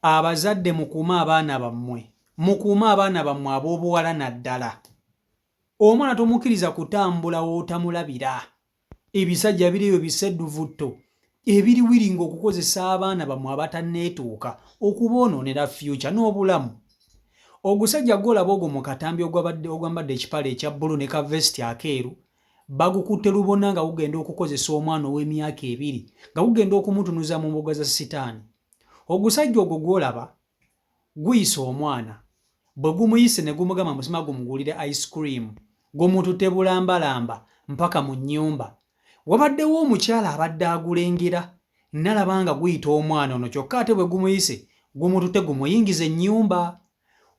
abazadde mukuuma abaana bammwe ab'obuwala naddala. Omwana tomukkiriza kutambula wootamulabira. Ebisajja biriyo bisedduvutto ebiriwiringa okukozesa abaana bammwe abatanneetuuka okuboonoonera future n'obulamu. Ogusajja gw'olaba ogwo mu katambi ogwambadde ekipale ekya bbulu ne kavesiti akeeru bagukutte lubona nga gugenda okukozesa omwana ow'emyaka 2 nga gugenda okumutunuza mu mboga za sitaani. Ogusajja ogwo gw'olaba guyisa omwana bwe gumuyise ne gumugamba musima gumugulire ice cream gumututte bulambalamba mpaka mu nnyumba. Wabaddewo omukyala abadde agulengera nalaba nga guyita omwana ono kyokka ate bwe gumuyise gumututte gumuyingiza ennyumba.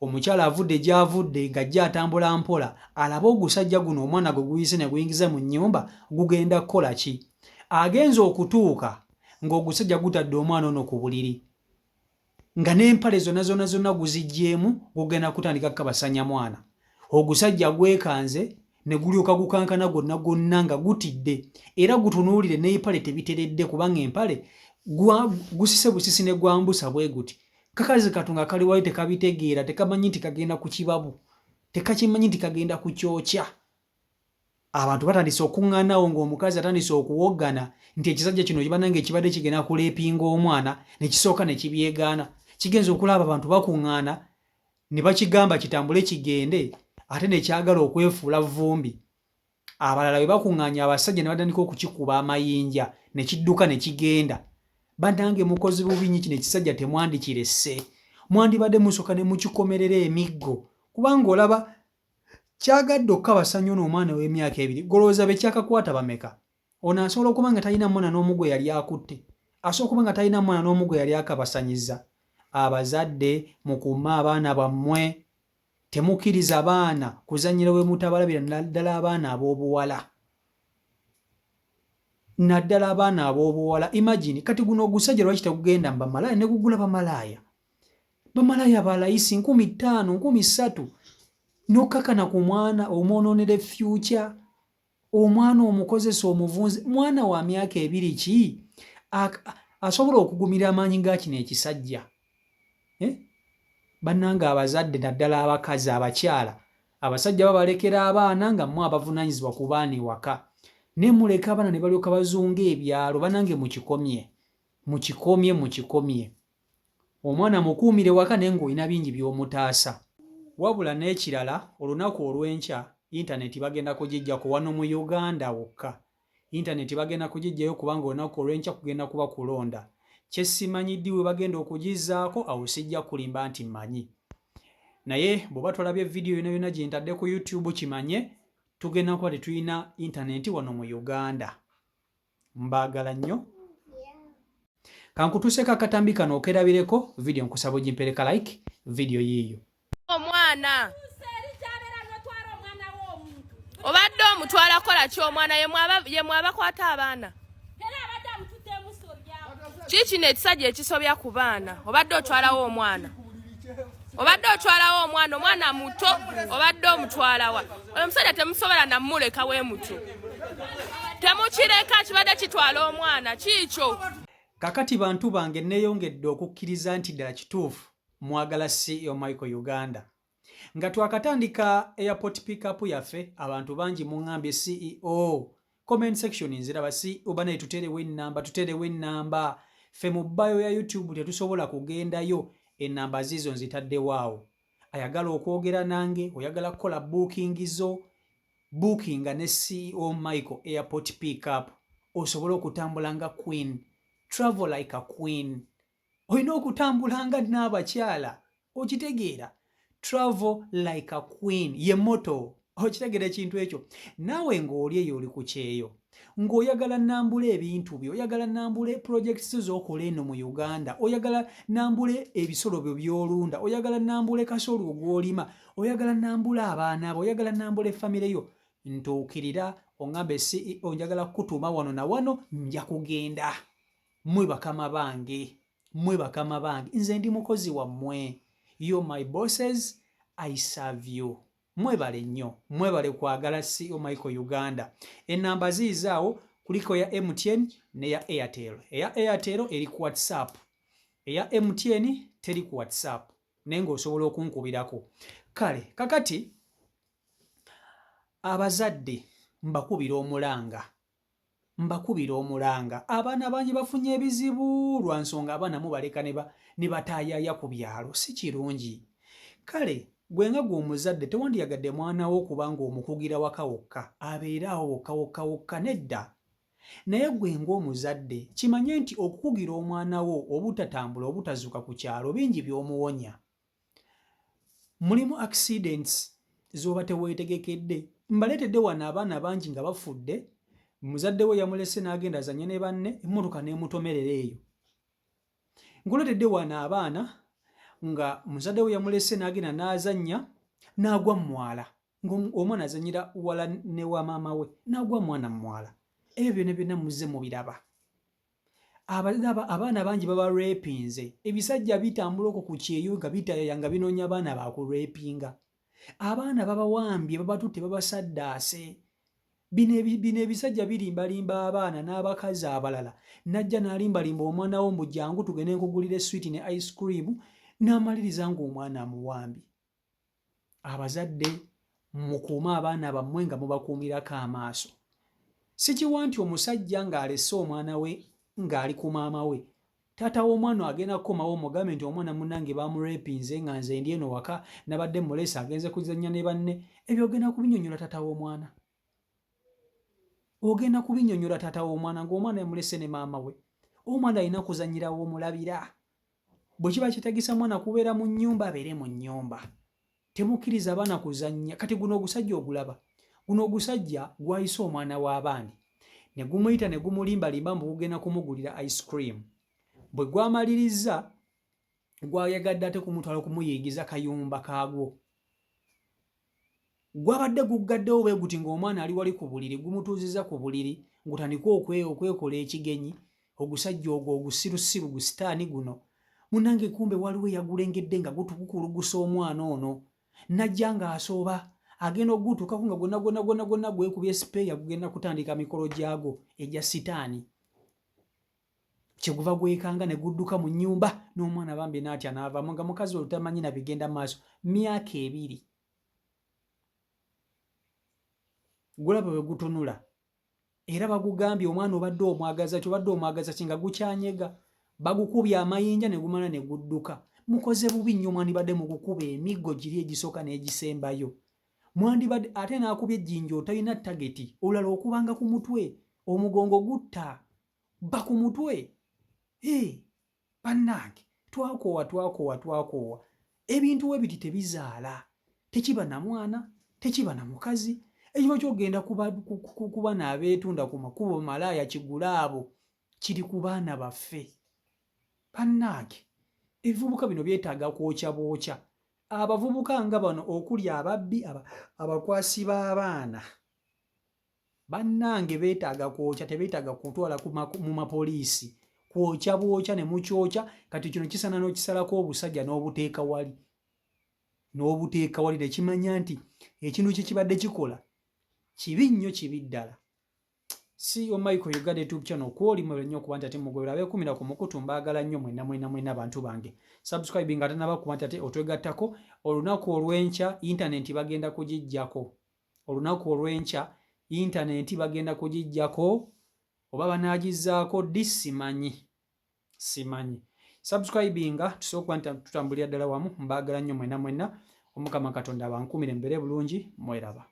Omukyala avudde gy'avudde ng'ajja atambula mpola alaba ogusajja guno omwana gwe guyise ne guyingiza mu nnyumba gugenda kukola ki? Agenza okutuuka ng'ogusajja gutadde omwana ono ku buliri nga n'empale zonna guziggyemu gugenda kutandika kkabasanya mwana. Ogusajja gwekanze ne gulyoka gukankana gonna nga gutidde era gutunuulire n'empale tebiteredde kubanga empale gusise busisi ne gwambusa bwe guti. Kakazi katunga kali wali tekabitegeera tekamanyi nti kagenda ku kibabu tekakimanyi nti kagenda ku kyokya. Abantu batandise okuŋŋaanawo ng'omukazi atandise okuwoggana nti ekisajja kino kibanange ekibadde kigenda kuleepinga omwana ne kisooka ne kibyegaana. Kigenza okulaba abantu bakuŋŋaana ne bakigamba kitambule kigende ate ne kyagala okwefuula vumbi. Abalala bwe bakuŋŋaanya abasajja ne batandika okukikuba amayinja ne kidduka ne kigenda. Bannange mukozi bubi nnyo kino ekisajja temwandikiresse. Mwandibadde musooka ne mukikomerera emiggo kubanga olaba kyagadde okkabasanya ono omwana w'emyaka 2 golowooza be kyakakwata bameka. Ono asobola okuba nga talina mwana n'omu gwe yali akutte, asobola okuba nga talina mwana n'omu gwe yali akabasanyizza. Abazadde mukuume abaana bammwe, temukkiriza baana kuzannyira we mutabalabira naddala abaana ab'obuwala. Naddala abaana ab'obuwala. Imagine kati guno ogusajja lwaki tegugenda mu bamalaaya ne gugula bamalaaya. Bamalaaya balayisi 5,000, 3,000 n'okkakana ku mwana omwonoonera future. Omwana omukozesa omuvunzi mwana wa myaka 2 ki asobola okugumira amaanyi ga kino ekisajja. Bannanga abazadde naddala abakazi abakyala abasajja babalekera abaana nga mmwe abavunaanyizibwa ku baana ewaka ne muleka abaana ne balyoka bazunga ebyalo. Bannange mukikomye omwana mukuumire waka naye ng'olina bingi by'omutaasa. Wabula n'ekirala olunaku olw'enkya intaneti bagenda kugijjako wano mu Uganda wokka. Intaneti bagenda kugijjayo kubanga olunaku olw'enkya kugenda kuba kulonda. Kye simanyiddi we bagenda okugizzaako awo sijja kulimba nti mmanyi. Naye bw'oba tolabye vidiyo yonna gye ntadde ku YouTube kimanye tugenda kuba tetulina intaneti wano mu Uganda. Mbaagala nnyo. Kankutuuseko akatambi kano okerabireko vidiyo nkusaba ogimpereka like vidiyo yiiyo. Omwana obadde omutwala kola ki omwana ye mwabakwata abaana? Kiki n'ekisajja ekisobya ku baana? Obadde otwalawo omwana? Omwana muto obadde omutwalawa? Omusajja temusobola namuleka we mutyo. Temukireka kibadde kitwala omwana kiikyo. Kakati bantu bange neeyongedde okukkiriza nti ddala kituufu mwagala CEO Michael Uganda. Nga twakatandika airport pickup yaffe abantu bangi muŋŋambye CEO. Comment section nziraba CEO banaye tuterewo ennamba. Ffe mu bio ya YouTube tetusobola kugendayo ennamba zizo nzitaddewaawo. Ayagala okwogera nange, oyagala kukola bookinga ne CEO Michael airport pickup. Osobola okutambula nga queen. Travel like a queen. Olina okutambula nga n'abakyala. Okitegeera? Travel like a queen. Ye motto. Okitegeera ekintu ekyo? Naawe ng'oli eyo oli ku kyeyo. Ng'oyagala nnambule ebintu byo, oyagala nnambule projects z'okola eno mu Uganda, oyagala nnambule ebisolo byo by'olunda, oyagala nnambule kasolo ogw'olima, oyagala nnambule abaana abo, oyagala nnambule famire yo. Ntuukirira oŋŋambe CEO njagala kukutuuma wano na wano nja kugenda. Mmwe bakama bange, nze ndi mukozi wammwe. You're my bosses, I serve you. Mwebale nnyo, mwebale kwagala CEO Michael Uganda. Ennamba ziizaawo kuliko ya MTN ne ya Airtel. Eya Airtel eri ku WhatsApp. Eya MTN teri ku WhatsApp naye ng'osobola okunkubirako. Kale kakati abazadde mbakubira omulanga abaana bangi bafunye ebizibu lwa nsonga abaana mubaleka ne bataayaaya ku byalo, si kirungi. Kale gwe nga gwe omuzadde tewandiyagadde mwana wo kubanga omukugira waka wokka abeere awo wokka nedda. Naye gwe ng'omuzadde kimanye nti okukugira omwana wo obutatambula obutazuuka ku kyalo bingi by'omuwonya. Mulimu accidents z'oba teweetegekedde. Mbaleetedde wano abaana bangi nga bafudde, muzadde we yamulese n'agenda azanye ne banne, emmotoka n'emutomerera eyo. Nguleetedde wano abaana nga muzadde we yamulese n'agenda n'azannya n'agwa mu mwala, ng'omwana azannyira wala ne wa maama we n'agwa mwana mu mwala. Ebyo byonna muzze mubiraba. Abaana bangi baba reepinze, ebisajja bitambula okwo ku kyeyo nga bitayaya nga binoonya abaana bakureepinga. Abaana babawambye babatutte babasaddaase. Bino ebisajja birimbalimba abaana n'abakazi abalala, najja n'alimbalimba omwana wo mbu jangu tugende nkugulira eswiti ne ice cream n'amaliriza ng'omwana amuwambye. Abazadde mukuume abaana bammwe nga mubakuumirako amaaso. Sikiwa nti omusajja ng'alese omwana we ng'ali ku maama we, taata w'omwana agenda kukomawo omugambe nti omwana munnange bamureepinze nga nze ndi eno waka nabadde mulesa agenze kuzannya ne banne. Ebyo ogenda kubinnyonnyola taata w'omwana. Ogenda kubinnyonnyola taata w'omwana ng'omwana yamulese ne maama we. Omwana alina kuzannyirawo omulabira. Bwe kiba kitagisa mwana kubeera mu nnyumba abeere mu nnyumba. Temukkiriza abaana kuzannya. Kati guno ogusajja ogulaba, guno ogusajja gwayise omwana w'abaani ne gumuyita ne gumulimbalimba mbu gugenda kumugulira ice cream. Bwe gwamaliriza gwayagadde ate kumutwala kumuyigiza kayumba kaagwo. Gwabadde guggaddewo bwe guti ng'omwana ali wali ku buliri, gumutuuziza ku buliri ng'otandika okwekola ekigenyi. Ogusajja ogwo ogusirusiru gusitaani guno munnange kumbe waliwo eyagulengedde nga gutukukulugusa omwana ono. Najja ng'asooba agenda ogutuukako nga gwonna gwekubye sipeeya gugenda kutandika mikolo gyagwo egya sitaani. Kyeguva gwekanga ne gudduka mu nnyumba n'omwana bambi n'atya n'avaamu nga mukazi olutamanyi na bigenda maaso myaka 2. Gulaba bwe gutunula era bagugambye omwana obadde omwagaza ki nga gukyanyega. Bagukubye amayinja ne gumala ne gudduka. Mukoze bubi nnyo mwandibadde mugukuba emiggo giri egisooka n'egisembayo. Mwandibadde ate n'akubye ejjinja otalina tageti olala okubanga ku mutwe, omugongo gutta ba ku mutwe. Bannange twakoowa. Ebintu we biti tebizaala, tekiba na mwana, tekiba na mukazi. Ekiba kyogenda kuba n'abeetunda ku makubo malaaya kigulaabo kiri ku baana baffe. Bannange ebivubuka bino byetaaga kwokya bwokya. Abavubuka nga bano okuli ababbi abakwasi b'abaana, bannange beetaaga kwokya, tebeetaaga kutwala mu mapoliisi. Kwokya bwokya ne mukyokya. Kati kino kisana n'okisalako obusajja n'obuteeka wali ne kimanya nti ekintu kye kibadde kikola kibi nnyo, kibi ddala. CEO Michael Uganda YouTube channel kwoli mwe nnyo kuba nti ate mugobera abeekumira ku mukutu mbaagala nnyo mwenna bantu bange. Subscribe nga tanaba kuba nti ate otwegattako. Olunaku olw'enkya internet bagenda kugijjako. Oba banaagizaako ddi simanyi. Subscribe nga tusooka nti tutambulira ddala wamu. Mbaagala nnyo mwenna. Omukama Katonda abankumire mbeere bulungi. Mweraba.